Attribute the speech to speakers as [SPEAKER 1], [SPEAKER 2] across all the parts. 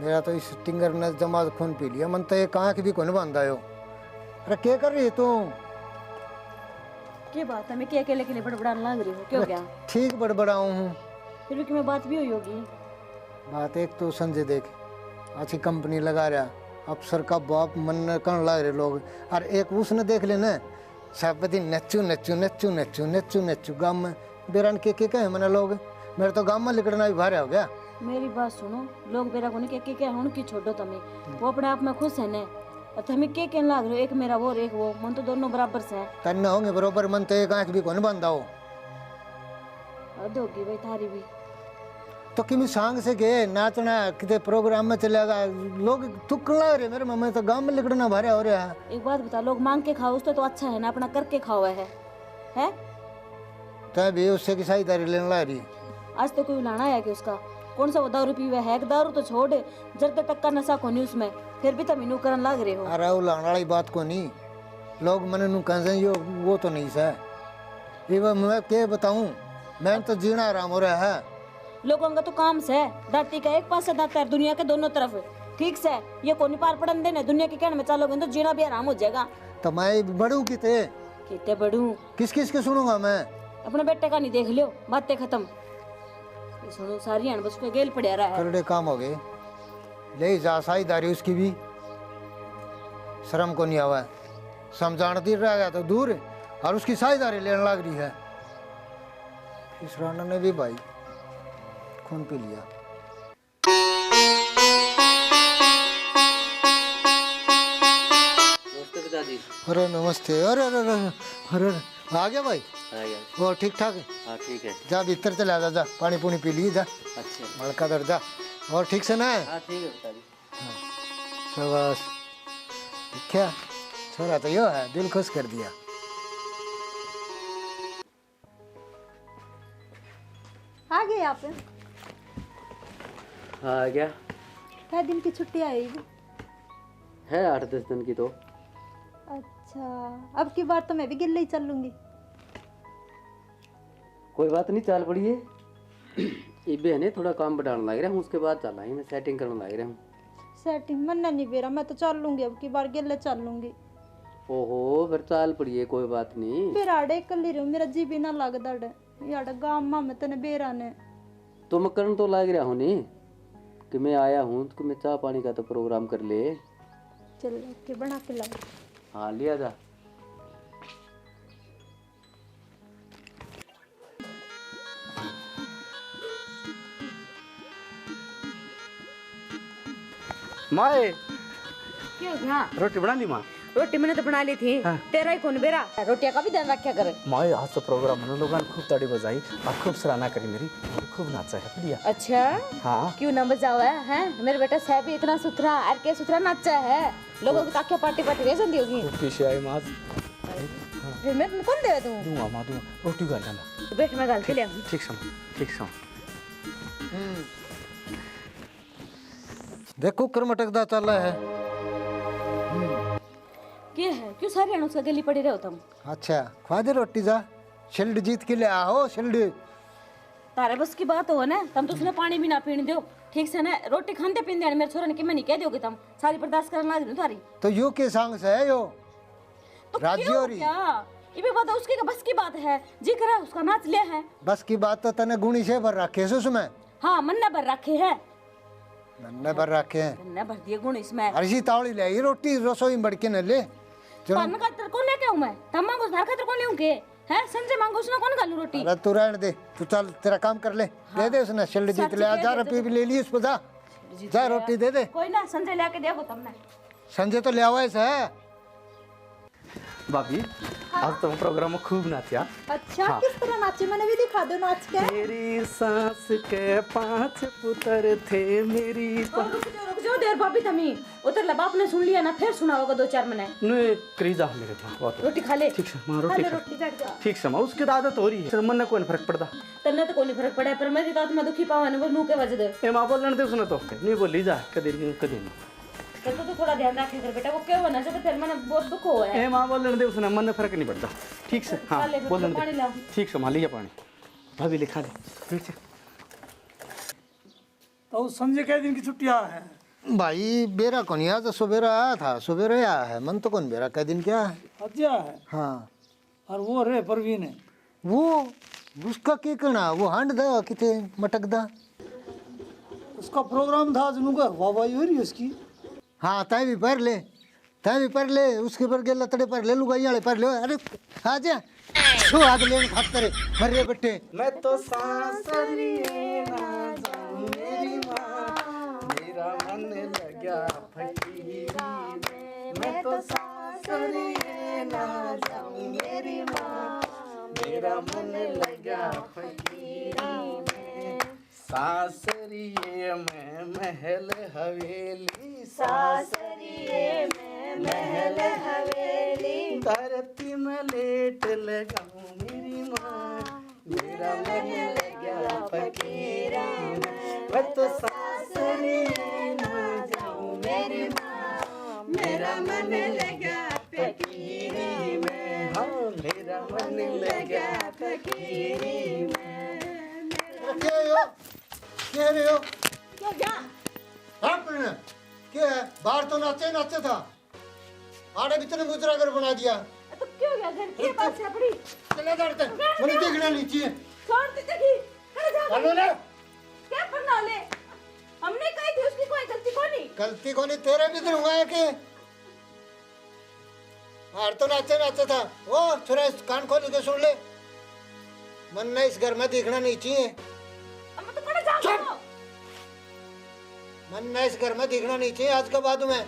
[SPEAKER 1] मेरा तो इस टिंगर ने जमा खून पी लिया। मन तो एक आँख भी कौन बांधा हो। अरे क्या कर रही है तू?
[SPEAKER 2] क्या बात है, मैं क्या अकेले के लिए बड़बड़ाने लग रही हूँ? क्यों? क्या
[SPEAKER 1] ठीक बड़बड़ाऊँ हूँ।
[SPEAKER 2] फिर भी मैं बात भी हुई होगी।
[SPEAKER 1] बात एक तो संजय देख अच्छी कंपनी लगा रहा, अफसर का बाप मन कण लग रहे लोग। और एक उसने देख लेना सब दिन नच्चू नच्चू नच्चू नच्चू नच्चू नच्चू गाँव में बेरन के कहे मैंने लोग। मेरे तो गाँव में लिकड़ना भी भारे हो गया।
[SPEAKER 2] मेरी बात सुनो, लोग बेरा को नहीं क्या उनकी छोड़ो तुम्हें, वो अपने आप में खुश है ने। हमें क्या कहने लग रहे हो, एक मेरा वो और एक वो, मन तो दोनों बराबर से हैं।
[SPEAKER 1] तन्ने होंगे बरोबर, मन तो एक आँख भी कौन बंदा हो।
[SPEAKER 2] हद होगी भाई थारी भी।
[SPEAKER 1] तो किमी सांग से गए नाचना कितने प्रोग्राम में चलेगा, लोग तुकड़ा रहे मेरे मम्मी तो गांव में लिकड़ना भारे हो रहा है।
[SPEAKER 2] एक बात बता, लोग मांग के खाओ उससे तो अच्छा है ना अपना करके खाओ है?
[SPEAKER 1] तो भी उससे की साझेदारी लेने ला रही।
[SPEAKER 2] आज तो कोई लाना है कि उसका कौन सा वो दारू पीवे है? दारू तो छोड़, जरते तक का नशा को नहीं उसमें, फिर भी तुम इनू करन लग रहे हो।
[SPEAKER 1] अरे वो लाने वाली बात को नहीं, लोग मने नु कह यो वो तो नहीं सा। ये मैं क्या बताऊं, मैं तो जीना आराम हो रहा है।
[SPEAKER 2] लोगों का तो काम से दाती का एक पास से दाता है दुनिया के दोनों तरफ, ठीक से ये कोनी पार पड़न देना दुनिया के कहने में चलोगे तो जीना भी आराम हो जाएगा।
[SPEAKER 1] तो मैं बढ़ू कितने
[SPEAKER 2] बढ़ू?
[SPEAKER 1] किस किस के सुनूंगा मैं?
[SPEAKER 2] अपने बेटे का नहीं देख लियो, बातें खत्म। सुनो सारी हन बस को गेल पड़ा रहा है।
[SPEAKER 1] करड़े काम हो गए, ले जा साझेदारी उसकी भी शर्म को नहीं आवा। समझाती रह गया तो दूर और उसकी साझेदारी लेने लग रही है। इस राणा ने भी भाई खून पी लिया।
[SPEAKER 3] नमस्ते पिताजी।
[SPEAKER 1] अरे नमस्ते। अरे अरे अरे अरे आ गया भाई?
[SPEAKER 3] आ गया।
[SPEAKER 1] वो ठीक ठाक है?
[SPEAKER 3] हाँ ठीक है।
[SPEAKER 1] जा भीतर चला जा, जा पानी पूनी पी ली जा।
[SPEAKER 3] अच्छा
[SPEAKER 1] मड़का दर जा। और ठीक से ना है?
[SPEAKER 3] हाँ ठीक है पिताजी।
[SPEAKER 1] शाबाश। क्या छोरा तो यो है, दिल खुश कर दिया।
[SPEAKER 4] आ गए आप?
[SPEAKER 3] हाँ आ गया।
[SPEAKER 4] क्या दिन की छुट्टी आई?
[SPEAKER 3] है 8-10 दिन की तो।
[SPEAKER 4] अच्छा, अब की बार तो मैं भी गिल्ले ही चल लूंगी।
[SPEAKER 3] कोई बात नहीं, चाल पड़ी है। इबे ने थोड़ा काम बढ़ाने लग रहा हूँ, उसके बाद चल मैं सेटिंग करने लग रहा हूँ।
[SPEAKER 4] सेटिंग मन नहीं बेरा, मैं तो चल लूंगी, अब की बार गिल्ले चल लूंगी।
[SPEAKER 3] ओहो फिर चाल पड़ी है, कोई बात नहीं।
[SPEAKER 4] बेराड़े कल रही मेरा जी भी ना लगदा डे यार गांव में तने बेरा ने।
[SPEAKER 3] तुम करन तो लग रहा हूँ नहीं कि मैं आया हूँ तो मैं चाय पानी का तो प्रोग्राम कर ले।
[SPEAKER 4] चल के बना के ला।
[SPEAKER 3] हाँ लिया जा।
[SPEAKER 5] माए
[SPEAKER 2] क्या हो गया?
[SPEAKER 5] रोटी बना ली माँ?
[SPEAKER 2] रोटी मैंने तो बना ली थी।
[SPEAKER 5] हाँ।
[SPEAKER 2] तेरा ही कौन बेरा, रोटियां का भी ध्यान रखा कर।
[SPEAKER 5] माए आज तो प्रोग्राम में लोगों ने खूब ताड़ी बजाई और खूब सराहना करी मेरी, खूब नाचा है बढ़िया।
[SPEAKER 2] अच्छा
[SPEAKER 5] हाँ
[SPEAKER 2] क्यों ना बजाओ है? मेरे बेटा साहब भी इतना सुथरा और के सुथरा नाचा है, लोगों की ताकि पार्टी पार्टी कैसे दी होगी।
[SPEAKER 5] पीछे आई माँ।
[SPEAKER 2] फिर मैं कौन दे दूं?
[SPEAKER 5] दूंगा माँ दूंगा, रोटी गाल लेना।
[SPEAKER 2] बेट में गाल के ले।
[SPEAKER 5] ठीक सम ठीक सम।
[SPEAKER 1] देखो कर मटकदा चल रहा है।
[SPEAKER 2] क्या है, क्यों सारी हन उसका गली पड़ी रहे हो तुम?
[SPEAKER 1] अच्छा खा दे रोटी जा, शिल्ड जीत के ले आओ शिल्ड।
[SPEAKER 2] तारे बस की बात हो ना, तुम तो उसने पानी भी ना पीने दो ठीक से ना, रोटी खाते पीते मेरे छोरा ने कि मैं नहीं कह दोगे तुम सारी बर्दाश्त करने लग रही थारी।
[SPEAKER 1] तो यो के सांग से है यो
[SPEAKER 2] तो
[SPEAKER 1] राजी
[SPEAKER 2] क्यों
[SPEAKER 1] हो रही?
[SPEAKER 2] क्या ये भी बात है उसकी का बस की बात है, जी करा उसका नाच लिया है।
[SPEAKER 1] बस की बात तो तने गुणी से भर रखे है उसमें।
[SPEAKER 2] हाँ मन्ना भर रखे है,
[SPEAKER 1] नन्ने भर रखे हैं।
[SPEAKER 2] मन्ना भर दिए गुण इसमें।
[SPEAKER 1] अर्जी तावड़ी ले आई रोटी रसोई में बढ़के न ले।
[SPEAKER 2] तन का तर कौन लेके आऊं मैं? तम मांगो भर का तर कौन लेऊं के? हैं संजय मांगो उसने कौन गालू रोटी?
[SPEAKER 1] अरे तू रहने दे, तू चल तेरा काम कर ले। दे दे उसने शिल्ड जीत ले, 1000 रुपये भी ले लिए उसको। जा जा रोटी दे दे।
[SPEAKER 2] कोई ना संजय लेके देखो तुमने।
[SPEAKER 1] संजय तो ले आवा है।
[SPEAKER 5] भाभी आज तो प्रोग्राम में खूब नाचा।
[SPEAKER 4] अच्छा
[SPEAKER 5] हाँ।
[SPEAKER 4] किस तरह नाचे मैंने भी दिखा दो नाच के।
[SPEAKER 5] मेरी सास के 5 पुत्र थे मेरी।
[SPEAKER 2] रुक जाओ देर भाभी तमी उधर ला बाप ने सुन लिया ना, फिर सुना होगा 2-4 महीने।
[SPEAKER 5] नहीं करीजा मेरे पास बहुत।
[SPEAKER 2] रोटी खा ले।
[SPEAKER 5] ठीक से माँ रोटी खा।
[SPEAKER 4] रोटी चढ़ जा।
[SPEAKER 5] ठीक से माँ उसकी तो आदत हो रही है, मन ने कोई फर्क पड़ता।
[SPEAKER 2] तन्ने तो कोई फर्क पड़ा पर मेरी तो मैं दुखी पावा ने वो मुंह के वजह दे।
[SPEAKER 5] ए माँ बोलने दे उसने तो नहीं बोली जा कदी
[SPEAKER 2] तो थोड़ा ध्यान रखे कर बेटा, वो क्या होना चाहिए फिर मैंने बहुत दुख हुआ है।
[SPEAKER 5] ए माँ बोलने दे उसने, मन में फर्क नहीं पड़ता। ठीक से हाँ बोलने
[SPEAKER 2] पानी
[SPEAKER 5] दे।
[SPEAKER 2] लाओ।
[SPEAKER 5] ठीक से माँ लिया पानी, भाभी लिखा दे। ठीक से
[SPEAKER 6] तो संजय कई दिन की छुट्टियां है?
[SPEAKER 1] भाई बेरा कौन आया तो सवेरा आया था, सवेरे आया है। मन तो कौन बेरा कै दिन क्या है।
[SPEAKER 6] अच्छा है।
[SPEAKER 1] हाँ
[SPEAKER 6] और वो रे परवीन है,
[SPEAKER 1] वो उसका के कहना, वो हांड दा किथे मटक दा।
[SPEAKER 6] उसका प्रोग्राम था आज नुगर, वाहवाही हो रही है उसकी।
[SPEAKER 1] हाँ तय भी पर ले, तय भी पर ले, उसके पर गेला तड़े पर ले लुगाई वाले पर ले। अरे आ जा छो आग लेने खातर मरे बट्टे।
[SPEAKER 5] मैं तो सासरिए ना जाऊं मेरी माँ, मेरा मन लगा फकीरी में। मैं तो सासरिए ना जाऊं मेरी माँ, मेरा मन लगा फकीरी में। सासरिए में महल हवेली, सासरिए में महल हवेली, धरती में लेट लगाऊं मेरी माँ, मेरा मन लगा फकीरी में। मैं तो सासरिए ना जाऊं मेरी माँ, मेरा मन लगा फकीरी में। हाँ मेरा मन लगा फकीरी में।
[SPEAKER 1] क्या हो, क्या रे हो,
[SPEAKER 2] क्या क्या
[SPEAKER 1] हाँ पढ़ना क्या है। बाहर तो नाचे नाचे था, आड़े भी तूने मुजरा कर बना दिया।
[SPEAKER 2] तो क्यों गया घर की बात से पड़ी।
[SPEAKER 1] चले जाते मुझे देखना नहीं चाहिए।
[SPEAKER 2] छोड़ दे देखी कर जा
[SPEAKER 1] हेलो ले,
[SPEAKER 2] क्या पढ़ना ले। हमने कही थी उसकी कोई गलती को नहीं।
[SPEAKER 1] गलती को नहीं तेरे भी इधर हुआ है कि बाहर तो नाचे नाचे था। वो छोरा इस कान खोल के सुन ले, मन ने इस घर में देखना नहीं चाहिए।
[SPEAKER 2] अब मैं तो पढ़ जाऊंगा।
[SPEAKER 1] मन ने इस घर में देखना नहीं चाहिए। आज के बाद में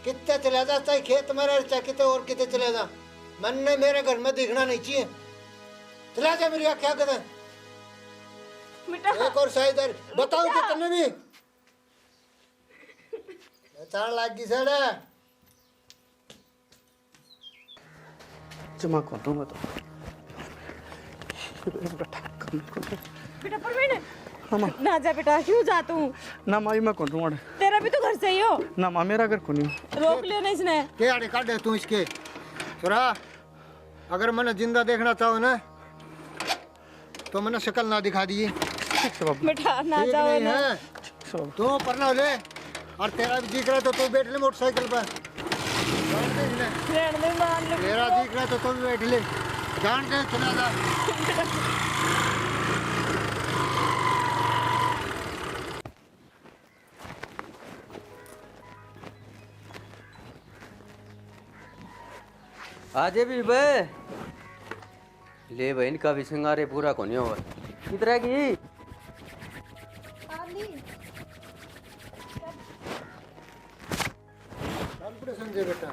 [SPEAKER 1] कितने चले जा, चाहे खेत में रह चाहे कितने और कितने चले जा, मन ने मेरे घर में देखना नहीं चाहिए। चला जा मेरी क्या कहते हैं।
[SPEAKER 2] बेटा
[SPEAKER 1] एक और शायद बताओ कितने भी बता लागी सर।
[SPEAKER 5] जमा कर दूंगा तो
[SPEAKER 2] बेटा परवीन ना जा बेटा, क्यों जा तू।
[SPEAKER 5] ना माई मैं कौन दूंगा
[SPEAKER 2] तेरा भी तो घर से ही हो।
[SPEAKER 5] ना माँ मेरा घर को नहीं।
[SPEAKER 2] रोक लियो ना इसने।
[SPEAKER 1] के आड़े काट दे तू इसके। छोरा अगर मैंने जिंदा देखना चाहो ना तो मैंने शक्ल ना दिखा दी।
[SPEAKER 5] ठीक है बाबू।
[SPEAKER 2] बेटा ना
[SPEAKER 1] ठीक
[SPEAKER 2] जाओ
[SPEAKER 1] नहीं
[SPEAKER 2] ना।
[SPEAKER 1] है तो पढ़ना ले, और तेरा भी दिख रहा है तो तू बैठ ले मोटरसाइकिल पर। जान दे इसने।
[SPEAKER 2] रहने दे मान लो।
[SPEAKER 1] तेरा दिख रहा है तो तू भी बैठ ले, जान दे चला जा।
[SPEAKER 3] आजे भी बे ले बहन का भी सिंगारे पूरा कोनी हो किधर की।
[SPEAKER 1] संजय बेटा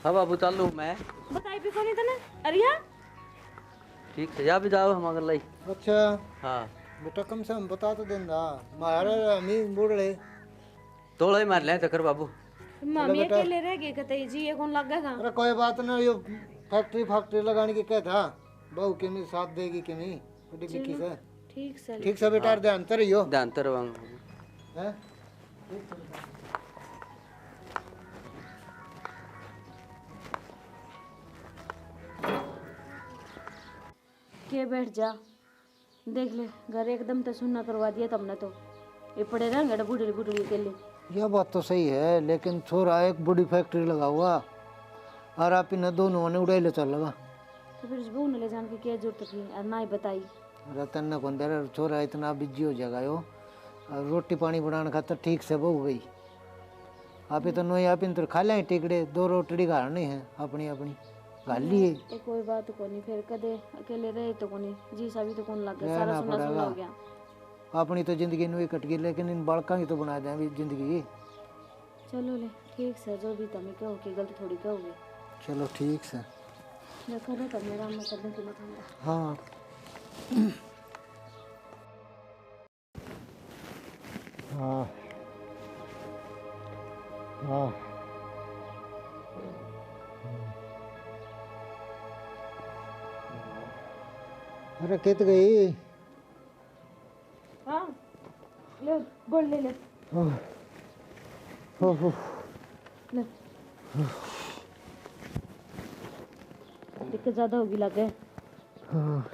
[SPEAKER 3] हाँ बाबू चालू मैं
[SPEAKER 2] बताई भी कोनी तने अरिया।
[SPEAKER 3] ठीक है जा भी जाओ हम अगर लाई।
[SPEAKER 1] अच्छा
[SPEAKER 3] हाँ
[SPEAKER 1] बेटा कम से कम बता तो देना मारे मी बोल रहे
[SPEAKER 3] तोड़ा ही मार ले चक्कर बाबू।
[SPEAKER 2] मम्मी अकेले रह गए कतई जी, ये कौन लगेगा।
[SPEAKER 1] अरे कोई बात ना, यो फैक्ट्री लगाने की क्या था, बहू के में साथ देगी कि नहीं बड़ी बिकी से।
[SPEAKER 2] ठीक से
[SPEAKER 1] ठीक से बेटा ध्यान तर रहियो
[SPEAKER 3] ध्यान तर वांग
[SPEAKER 1] हैं।
[SPEAKER 2] के बैठ जा देख ले, घर एकदम तो सुनना करवा दिया तुमने तो। ये पड़े रहेंगे बुढ़ी बुढ़ी के लिए।
[SPEAKER 1] यह बात तो सही है, लेकिन छोरा एक बड़ी फैक्ट्री लगा हुआ और आप इन दोनों ने उड़ाई ले चल लगा।
[SPEAKER 2] तो फिर बहू ने ले जान के क्या जरूरत थी और ना ही बताई।
[SPEAKER 1] रतन ने कौन दे छोरा इतना बिजी हो जाएगा यो, और रोटी पानी बनाने खातर ठीक से बहू गई। आप तो नहीं आप तो खा लें टिकड़े, दो रोटी खा नहीं है अपनी अपनी खा लिए।
[SPEAKER 2] तो कोई बात को नहीं, फिर कदे अकेले रहे तो कोनी जी सा भी तो कौन लग गया,
[SPEAKER 1] रहना
[SPEAKER 2] सारा सुना सुना हो
[SPEAKER 1] पड़ेगा।
[SPEAKER 2] गया।
[SPEAKER 1] अपनी तो जिंदगी नहीं कट गई, लेकिन इन बालका की तो बना दें अभी जिंदगी।
[SPEAKER 2] चलो ले ठीक से, जो भी तुम्हें कहो कि गलती थोड़ी कहोगे।
[SPEAKER 1] चलो ठीक से।
[SPEAKER 2] देखो ना तब मेरा मैं करने के लिए था।
[SPEAKER 1] हाँ हाँ हाँ अरे कित गई।
[SPEAKER 2] हाँ ले बोल ले ले
[SPEAKER 1] हो
[SPEAKER 2] ले। दिक्कत ज्यादा होगी लगे।
[SPEAKER 1] हाँ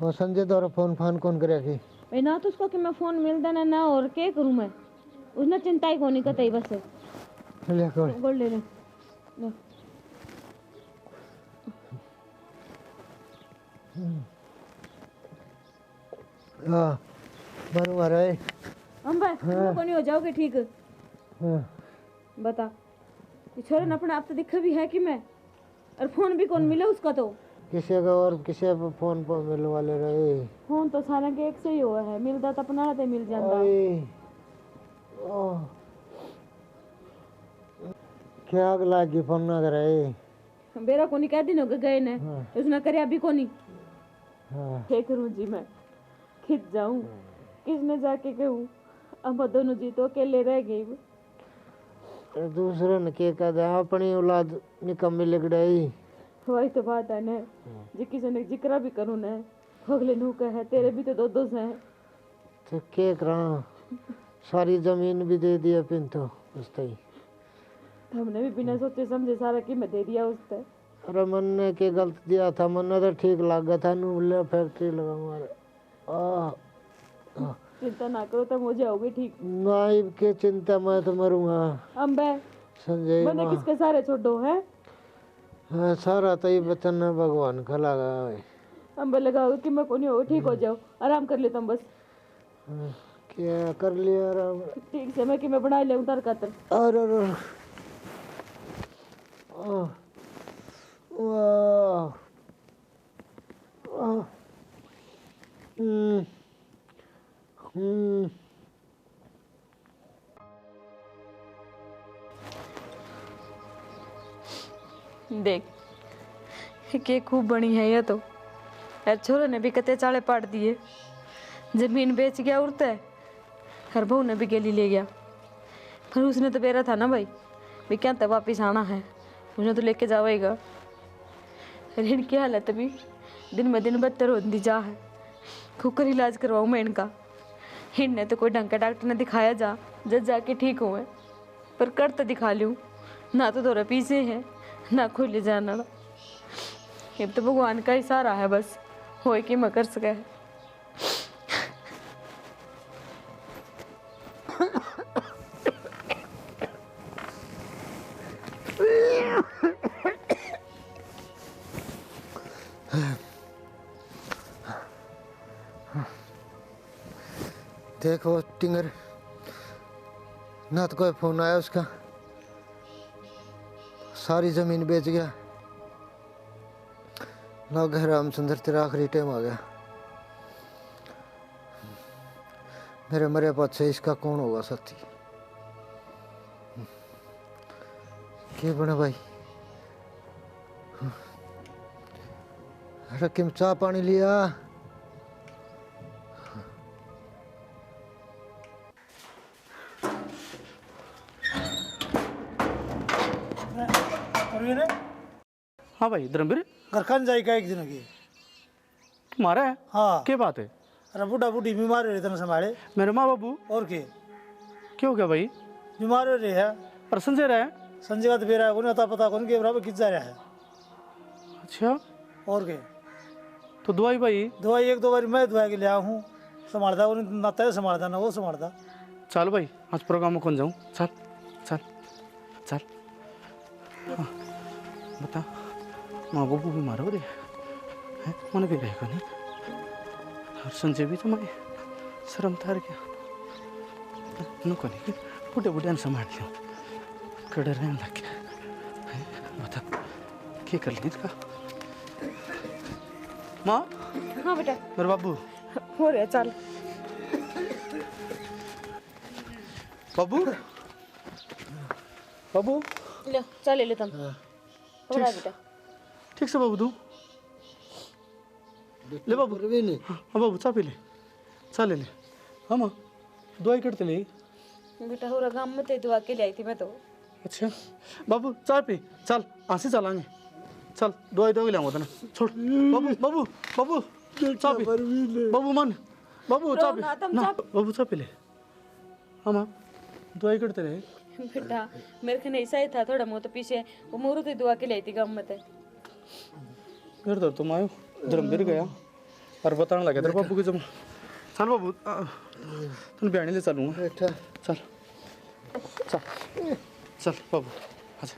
[SPEAKER 1] और संजय द्वारा फोन फान कौन करे कि
[SPEAKER 2] भाई ना तो उसको कि मैं फोन मिल देना ना, और क्या करूँ मैं। उसने चिंता ही कोनी कतई बस
[SPEAKER 1] ले कोई
[SPEAKER 2] गोल ले ले लो।
[SPEAKER 1] हाँ मरू आ रहा है।
[SPEAKER 2] अम्बा कोनी हो जाओगे ठीक।
[SPEAKER 1] हाँ
[SPEAKER 2] बता ये छोरे न अपने आप तो दिखा भी है कि मैं, और फोन भी कौन मिला उसका तो।
[SPEAKER 1] किसी का और किसी पे फोन पर मिलवा ले रहे।
[SPEAKER 2] फोन तो सारा के एक से ही हुआ है, मिलता तो अपना ते मिल जाता।
[SPEAKER 1] क्या लागी फोन ना करे।
[SPEAKER 2] बेरा कोनी कह दिन हो गए ने उसने करे अभी कोनी।
[SPEAKER 1] हाँ
[SPEAKER 2] क्या करूं जी मैं, खिंच जाऊं किसने जाके कहूं। अब दोनों जी तो अकेले रह गई।
[SPEAKER 1] दूसरे ने क्या कह दिया, अपनी औलाद निकम्मी लिगड़ाई।
[SPEAKER 2] वही तो बात है ना जी, किसी ने जिक्र भी करूं ना अगले नू कहे तेरे भी तो दो दो हैं।
[SPEAKER 1] तो क्या करा, सारी जमीन भी दे दिया पिन तो उसते ही।
[SPEAKER 2] हमने भी बिना सोचे समझे सारा की मैं दे दिया उससे।
[SPEAKER 1] अरे मन ने के गलत दिया था, मन ने तो ठीक लगा था नूले फैक्ट्री लगा मारे।
[SPEAKER 2] चिंता ना करो तब हो जाओगे ठीक।
[SPEAKER 1] नाइब के चिंता मैं तो मरूंगा।
[SPEAKER 2] अम्बे
[SPEAKER 1] संजय
[SPEAKER 2] बंदे किसके सारे छोड़ो है।
[SPEAKER 1] हाँ सारा तो ये बचन भगवान का लगा है।
[SPEAKER 2] अम्बे लगाओ कि मैं कोनी हो ठीक हो जाओ, आराम कर ले तुम बस।
[SPEAKER 1] क्या कर लिया आराम।
[SPEAKER 2] ठीक से मैं कि मैं बना ले उतार कातर।
[SPEAKER 1] अरे अरे वाह
[SPEAKER 2] देख के खूब बनी है ये तो। यार छोरे ने भी कते चाले पाट दिए, जमीन बेच गया उड़ता है, हर बहू ने भी गेली ले गया। पर उसने तो बेरा था ना भाई भी क्या तब वापिस आना है, उसने तो लेके जावेगा। ऋण की हालत भी दिन ब दिन बदतर होती जा है। खुकर इलाज करवाऊँ मैं इनका। इनने तो कोई ढंग का डॉक्टर ने दिखाया जा जब जाके ठीक हुए, पर कर तो दिखा लूँ ना तो दौरा पीछे है ना कोई ले जाना। अब तो भगवान का ही सहारा है बस, हो कि मैं कर सके।
[SPEAKER 1] देखो टिंगर, ना तो कोई फोन आया उसका, सारी जमीन बेच गया ना। घर राम सुंदर तेरा आखिरी टाइम आ गया। मेरे मरे पाछे इसका कौन होगा साथी। क्या बना भाई। अरे किम चाह पानी लिया।
[SPEAKER 6] परवीन है?
[SPEAKER 5] हाँ भाई धर्मवीर,
[SPEAKER 6] घर खान जाएगा एक दिन की।
[SPEAKER 5] तुम्हारा है?
[SPEAKER 6] हाँ
[SPEAKER 5] क्या बात है?
[SPEAKER 6] अरे बूढ़ा बूढ़ी बीमार हो रहे थे संभाले।
[SPEAKER 5] मेरे माँ बाबू
[SPEAKER 6] और के
[SPEAKER 5] क्यों क्या भाई?
[SPEAKER 6] बीमार हो रहे है।
[SPEAKER 5] और संजय रहा है?
[SPEAKER 6] संजय का तो बेरा है, अता पता कौन के बराबर खिंच जा रहा है।
[SPEAKER 5] अच्छा
[SPEAKER 6] और के
[SPEAKER 5] तो दवाई भाई?
[SPEAKER 6] दवाई एक दो बार मैं दवाई के लिया हूँ, संभालता उन्हें ना तय संभालता ना वो संभालता।
[SPEAKER 5] चल भाई आज प्रोग्राम में कौन जाऊँ? चल चल चल। हाँ, बता माँ बाबू बीमार हो रहे हैं, मन भी रहेगा नहीं। और संजय भी तो मैं शर्म थार गया नुको नहीं बूढ़े बूढ़े संभाल लियो कड़े रहने लग गया। बता क्या कर ली इसका? माँ।
[SPEAKER 2] हाँ बेटा
[SPEAKER 5] मेरे बाबू
[SPEAKER 2] हो रहा चल।
[SPEAKER 5] बाबू बाबू
[SPEAKER 2] ले चल ले तुम हो रहा बेटा।
[SPEAKER 5] ठीक से बाबू तू ले बाबू। हाँ बाबू चाह पी ले, चाह ले ले। हाँ माँ दवाई करते ले
[SPEAKER 2] बेटा हो रहा गाँव में ते दुआ के ले आई थी मैं तो।
[SPEAKER 5] अच्छा बाबू चाय पी, चल आंसी चलाएंगे, चल दवाई दवाई लाऊंगा तेना छोड़। बाबू बाबू बाबू चाय पी, बाबू मन बाबू चाय पी ना, बाबू चाय पी ले। हाँ माँ दवाई करते रहे
[SPEAKER 2] बेटा मेरे को ऐसा ही था थोड़ा मुँह तो पीछे वो मोरू तो दुआ के ले आई थी गाँव में ते।
[SPEAKER 5] घर तो तुम आयो धर्मवीर गया और बताने लगे तेरे बाबू की जब। चल बाबू तुम बयानी ले चलूंगा।
[SPEAKER 1] बैठा
[SPEAKER 5] चल चल चल बाबू अच्छा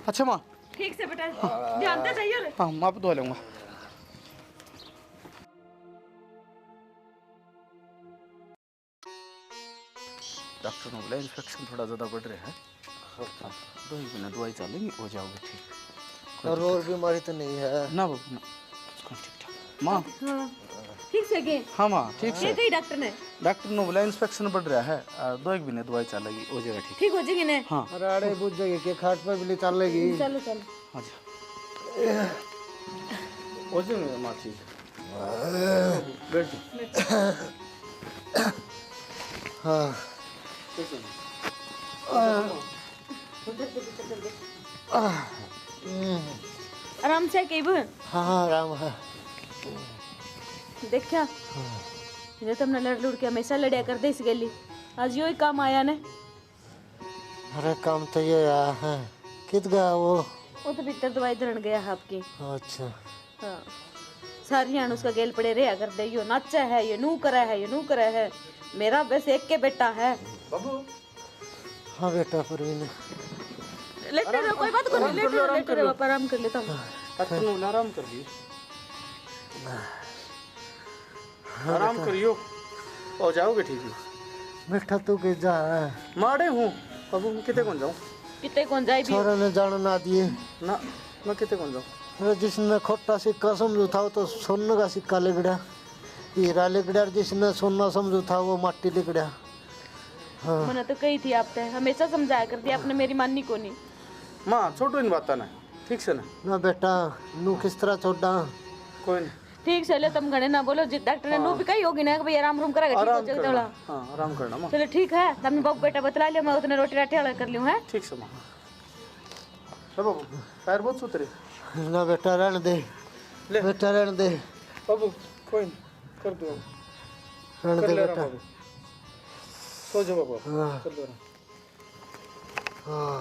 [SPEAKER 5] अच्छा माँ
[SPEAKER 2] ठीक से बेटा ध्यान से चाहिए रे।
[SPEAKER 5] हाँ माँ पे धो लूँगा। डॉक्टर ने बोला इन्फेक्शन थोड़ा ज़्यादा बढ़ रहा है। हाँ 2 ही महीने दवाई चलेंगी हो जाओगे ठीक।
[SPEAKER 1] और बीमारी तो नहीं है
[SPEAKER 5] ना बाबू ना ठीक ठाक। माँ
[SPEAKER 2] हाँ ठीक से गए
[SPEAKER 5] हाँ माँ ठीक
[SPEAKER 2] ये
[SPEAKER 5] से।
[SPEAKER 2] कही डॉक्टर ने
[SPEAKER 5] डॉक्टर ने बोला इन्फेक्शन बढ़ रहा है 2 महीने दवाई चलेगी हो जाएगा ठीक।
[SPEAKER 2] ठीक हो जाएगी ने।
[SPEAKER 5] हाँ
[SPEAKER 1] अरे आड़े बुझ जाएगी कि खाट पर भी चलेगी।
[SPEAKER 2] चलो चलो
[SPEAKER 5] हाँ जी हो जाएंगे माँ ठीक। बैठ जाओ।
[SPEAKER 1] हाँ
[SPEAKER 2] आराम से कही बहन
[SPEAKER 1] हाँ राम है।
[SPEAKER 2] देखा ये तुमने लड़ लुड़ के हमेशा लड़िया कर दे इस गली आज यो ही काम आया ने।
[SPEAKER 1] अरे काम तो ये आया है कित गया वो।
[SPEAKER 2] वो तो भीतर दवाई धरण गया है आपकी।
[SPEAKER 1] अच्छा
[SPEAKER 2] हाँ सारी हाण उसका गेल पड़े रहा कर दे यो नाचा है ये नू करा है ये नू करा है मेरा बस एक के बेटा है।
[SPEAKER 5] बाबू
[SPEAKER 1] हाँ बेटा परवीन
[SPEAKER 2] लेटे रहो कोई बात नहीं लेटे रहो आराम कर लेता हूँ।
[SPEAKER 5] डॉक्टर ने बोला आराम कर लिए आराम करियो हो जाओगे ठीक है।
[SPEAKER 1] बेटा तू के जा
[SPEAKER 5] माड़े हूँ बाबू मैं कितने कौन जाऊँ।
[SPEAKER 2] कितने कौन जाए भी
[SPEAKER 1] छोरा ने जान ना दिए।
[SPEAKER 5] ना मैं कितने कौन जाऊँ।
[SPEAKER 1] अरे जिसने खोटा सिक्का समझू था वो तो सोने का सिक्का लिगड़ा हीरा लिगड़ा जिसने सोना समझू था वो माटी लिगड़ा। हाँ
[SPEAKER 2] मैंने तो कही थी आपसे हमेशा समझाया कर दिया आपने मेरी माननी को नहीं।
[SPEAKER 5] माँ छोटो इन बात ना ठीक से ना।
[SPEAKER 1] ना बेटा नू किस तरह छोड़ा
[SPEAKER 5] कोई नहीं
[SPEAKER 2] ठीक से ले तुम घने ना बोलो जिस डॉक्टर ने नो भी कही होगी ना कि भाई आराम रूम करेगा ठीक हो
[SPEAKER 5] आराम
[SPEAKER 2] जाएगा
[SPEAKER 5] करना।
[SPEAKER 2] थोड़ा।
[SPEAKER 5] हाँ आराम करना माँ
[SPEAKER 2] चलो ठीक है तुमने बाबू बेटा बतला लिया मैं उतने रोटी राटी वाला कर लूँ है।
[SPEAKER 5] ठीक से माँ। बाबू पैर बहुत सुतरे
[SPEAKER 1] ना बेटा रहने दे
[SPEAKER 5] ले।
[SPEAKER 1] बेटा रहने दे
[SPEAKER 5] बाबू कोई नहीं कर दो
[SPEAKER 1] रहने
[SPEAKER 5] कर
[SPEAKER 1] दे
[SPEAKER 5] ले रहा
[SPEAKER 1] बेटा।
[SPEAKER 5] बाबू सो जाओ बाबू
[SPEAKER 1] हाँ
[SPEAKER 5] कर दो
[SPEAKER 1] हाँ